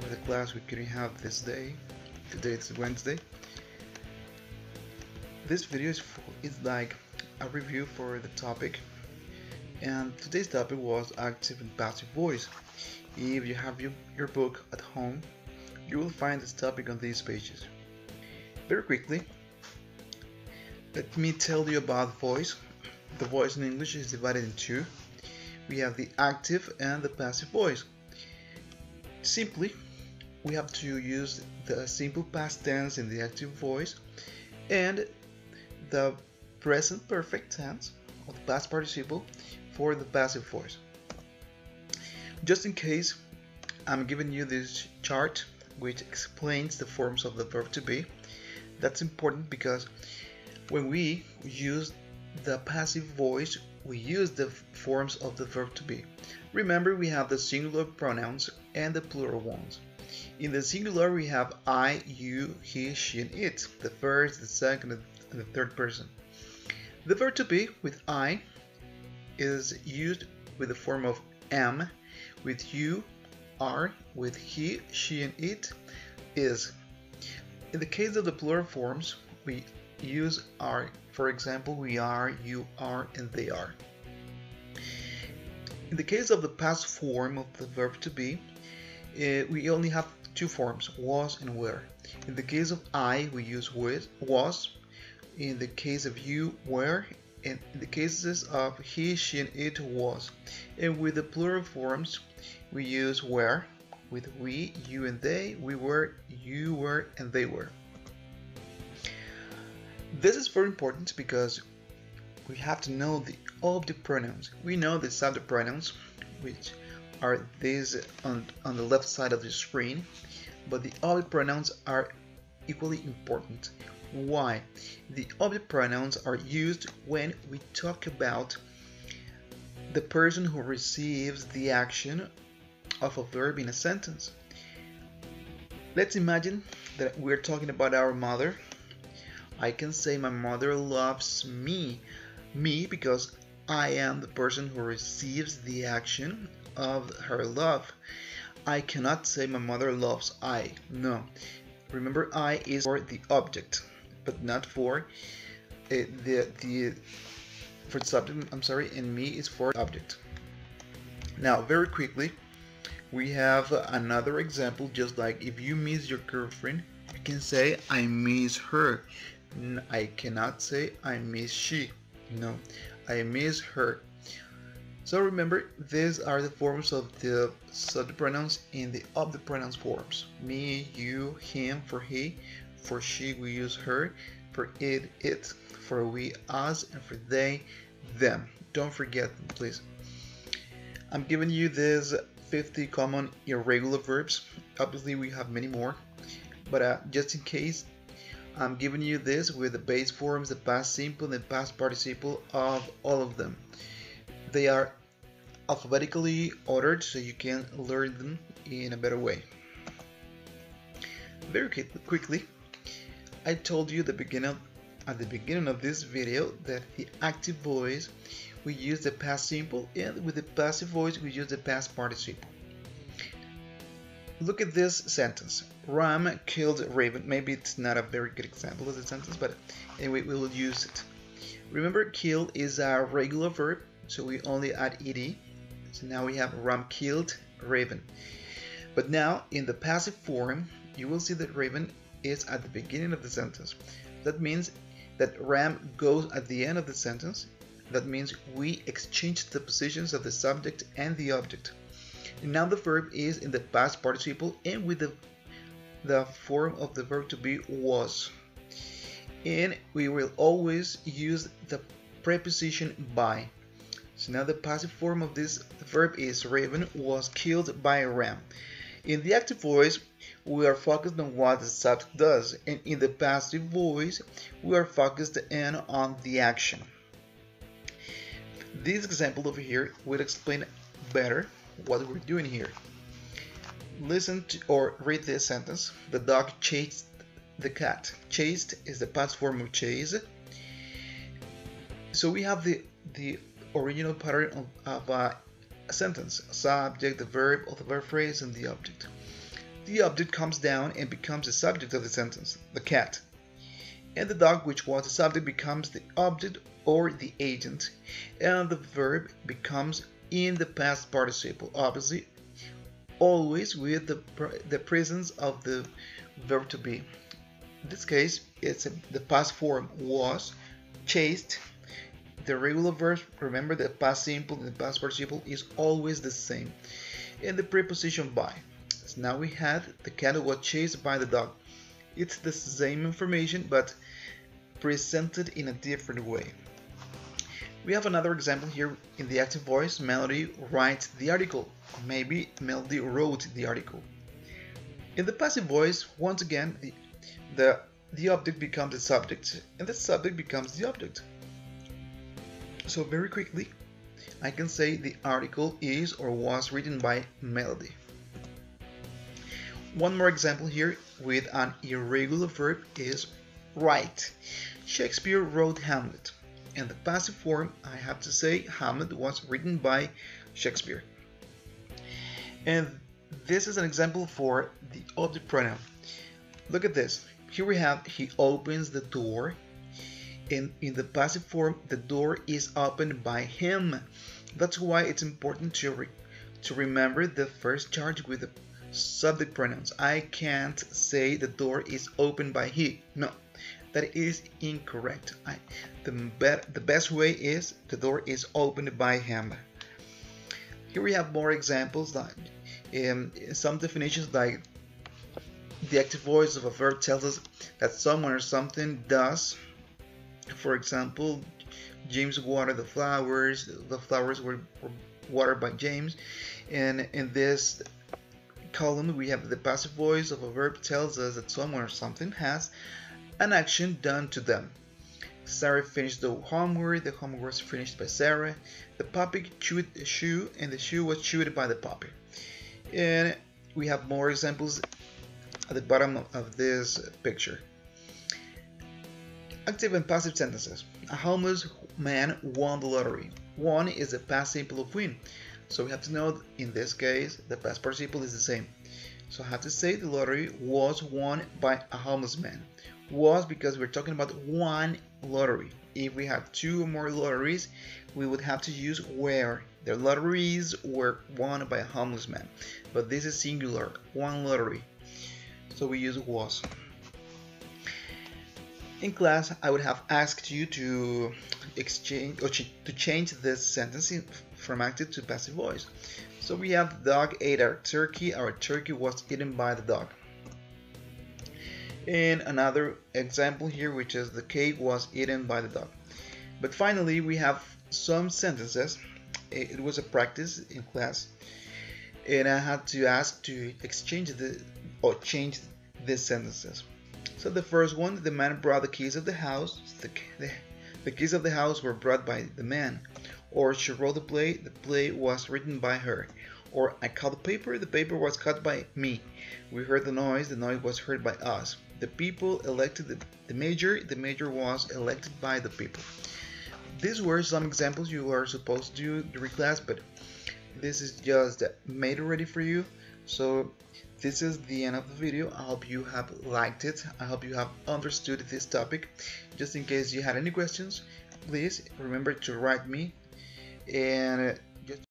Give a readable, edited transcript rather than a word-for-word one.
for the class we couldn't have this day. Today it's Wednesday. This video is like a review for the topic, and today's topic was active and passive voice. If you have your book at home, you will find this topic on these pages. Very quickly, let me tell you about voice. The voice in English is divided in two. We have the active and the passive voice. Simply, we have to use the simple past tense in the active voice and the present perfect tense of the past participle for the passive voice. Just in case, I'm giving you this chart which explains the forms of the verb to be. That's important because when we use the passive voice, we use the forms of the verb to be. Remember, we have the singular pronouns and the plural ones. In the singular, we have I, you, he, she, and it, the first, the second, and the third person. The verb to be with I is used with the form of am, with you, are, with he, she, and it, is. In the case of the plural forms, we use are. For example, we are, you are, and they are. In the case of the past form of the verb to be, we only have two forms, was and were. In the case of I, we use was. In the case of you, were. And in the cases of he, she, and it, was. And with the plural forms, we use were. With we, you, and they, we were, you were, and they were. This is very important because we have to know the object pronouns. We know the subject pronouns, which are these on the left side of the screen, but the object pronouns are equally important. Why? The object pronouns are used when we talk about the person who receives the action of a verb in a sentence. Let's imagine that we're talking about our mother. I can say my mother loves me because I am the person who receives the action of her love. I cannot say my mother loves I. No. Remember, I is for the object, but not for for the subject. I'm sorry, and me is for the object. Now, very quickly, we have another example. Just like if you miss your girlfriend, you can say I miss her. I cannot say I miss she. No, I miss her. So remember, these are the forms of the subject pronouns in the object pronouns forms. Me, you, him for he, for she we use her, for it, for we, us, and for they, them. Don't forget them, please. I'm giving you these 50 common irregular verbs. Obviously, we have many more, but just in case, I'm giving you this with the base forms, the past simple, and the past participle of all of them. They are alphabetically ordered so you can learn them in a better way. Very quickly, I told you at the beginning of this video that the active voice we use the past simple, and with the passive voice we use the past participle. Look at this sentence. Ram killed Raven. Maybe it's not a very good example of the sentence, but anyway, we will use it. Remember, kill is a regular verb, so we only add ed. So now we have Ram killed Raven. But now, in the passive form, you will see that Raven is at the beginning of the sentence. That means that Ram goes at the end of the sentence. That means we exchange the positions of the subject and the object. And now the verb is in the past participle and with the form of the verb to be was. And we will always use the preposition by. So now the passive form of this verb is Raven was killed by Ram. In the active voice, we are focused on what the subject does, and in the passive voice, we are focused in on the action. This example over here will explain better what we're doing here. Listen to or read this sentence. The dog chased the cat. Chased is the past form of chase. So we have the original pattern of a sentence: subject, the verb, or the verb phrase, and the object. the object comes down and becomes the subject of the sentence, the cat. And the dog, which was the subject, becomes the object or the agent, and the verb becomes in the past participle, obviously always with the presence of the verb to be. In this case, the past form was chased. The regular verb, remember the past simple and the past participle is always the same. And the preposition by. So now we had the cat was chased by the dog. It's the same information but presented in a different way. We have another example here in the active voice. Melody writes the article. Maybe Melody wrote the article. In the passive voice, once again, the object becomes the subject and the subject becomes the object. So very quickly, I can say the article is or was written by Melody. One more example here with an irregular verb is write. Shakespeare wrote Hamlet. In the passive form, I have to say Hamlet was written by Shakespeare. And this is an example for the object pronoun. Look at this. Here we have he opens the door. And in the passive form, the door is opened by him. That's why it's important to remember the first charge with the subject pronouns. I can't say the door is opened by he. No, that is incorrect. The best way is the door is opened by him. Here we have more examples, like some definitions, like the active voice of a verb tells us that someone or something does. For example, James watered the flowers. The flowers were watered by James. And in this column, we have the passive voice of a verb tells us that someone or something has an action done to them. Sarah finished the homework was finished by Sarah. The puppy chewed a shoe, and the shoe was chewed by the puppy. And we have more examples at the bottom of this picture. Active and passive sentences. A homeless man won the lottery. Won is the past simple of win. So we have to know in this case the past participle is the same. So I have to say the lottery was won by a homeless man. Was because we're talking about one lottery. If we had two or more lotteries, we would have to use where. The lotteries were won by a homeless man. But this is singular, one lottery. So we use was. In class, I would have asked you to exchange or to change this sentence from active to passive voice. So we have the dog ate our turkey was eaten by the dog. And another example here, which is the cake was eaten by the dog. But finally, we have some sentences. It was a practice in class, and I had to ask to exchange change these sentences. So the first one, the man brought the keys of the house. The keys of the house were brought by the man. Or she wrote the play was written by her. Or I cut the paper was cut by me. We heard the noise was heard by us. The people elected the mayor was elected by the people. These were some examples you are supposed to do during class, but this is just made already for you. So this is the end of the video. I hope you have liked it. I hope you have understood this topic. Just in case you had any questions, please remember to write me. And